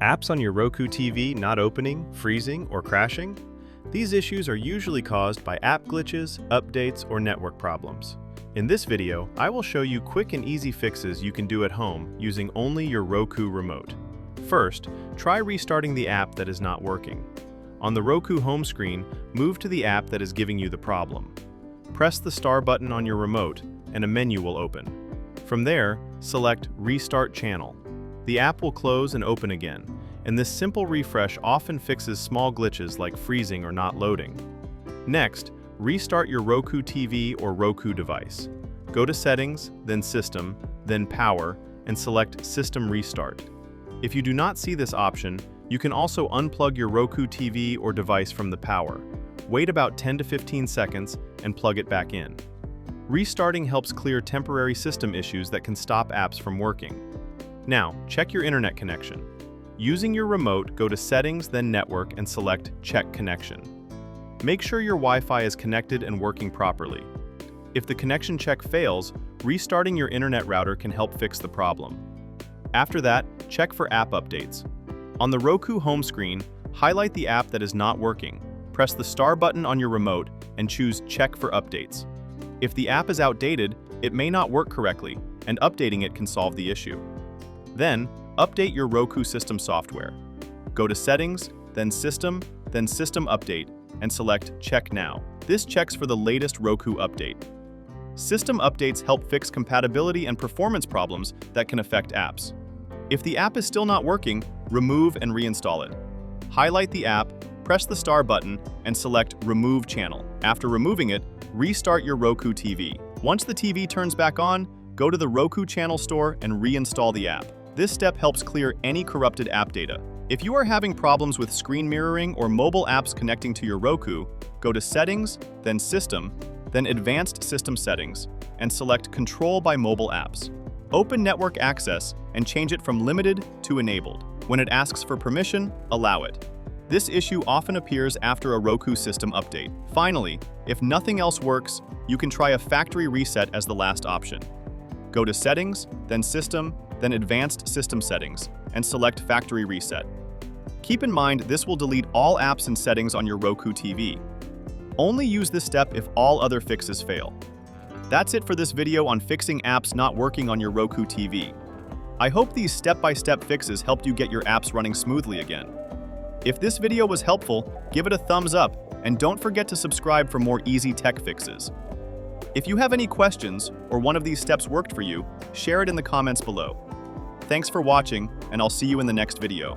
Apps on your Roku TV not opening, freezing, or crashing? These issues are usually caused by app glitches, updates, or network problems. In this video, I will show you quick and easy fixes you can do at home using only your Roku remote. First, try restarting the app that is not working. On the Roku home screen, move to the app that is giving you the problem. Press the star button on your remote, and a menu will open. From there, select Restart Channel. The app will close and open again, and this simple refresh often fixes small glitches like freezing or not loading. Next, restart your Roku TV or Roku device. Go to Settings, then System, then Power, and select System Restart. If you do not see this option, you can also unplug your Roku TV or device from the power. Wait about 10 to 15 seconds and plug it back in. Restarting helps clear temporary system issues that can stop apps from working. Now, check your internet connection. Using your remote, go to Settings, then Network, and select Check Connection. Make sure your Wi-Fi is connected and working properly. If the connection check fails, restarting your internet router can help fix the problem. After that, check for app updates. On the Roku home screen, highlight the app that is not working, press the star button on your remote, and choose Check for Updates. If the app is outdated, it may not work correctly, and updating it can solve the issue. Then, update your Roku system software. Go to Settings, then System Update, and select Check Now. This checks for the latest Roku update. System updates help fix compatibility and performance problems that can affect apps. If the app is still not working, remove and reinstall it. Highlight the app, press the star button, and select Remove Channel. After removing it, restart your Roku TV. Once the TV turns back on, go to the Roku Channel store and reinstall the app. This step helps clear any corrupted app data. If you are having problems with screen mirroring or mobile apps connecting to your Roku, go to Settings, then System, then Advanced System Settings, and select Control by Mobile Apps. Open Network Access and change it from Limited to Enabled. When it asks for permission, allow it. This issue often appears after a Roku system update. Finally, if nothing else works, you can try a factory reset as the last option. Go to Settings, then System, then Advanced System Settings, and select Factory Reset. Keep in mind this will delete all apps and settings on your Roku TV. Only use this step if all other fixes fail. That's it for this video on fixing apps not working on your Roku TV. I hope these step-by-step fixes helped you get your apps running smoothly again. If this video was helpful, give it a thumbs up, and don't forget to subscribe for more easy tech fixes. If you have any questions, or one of these steps worked for you, share it in the comments below. Thanks for watching, and I'll see you in the next video.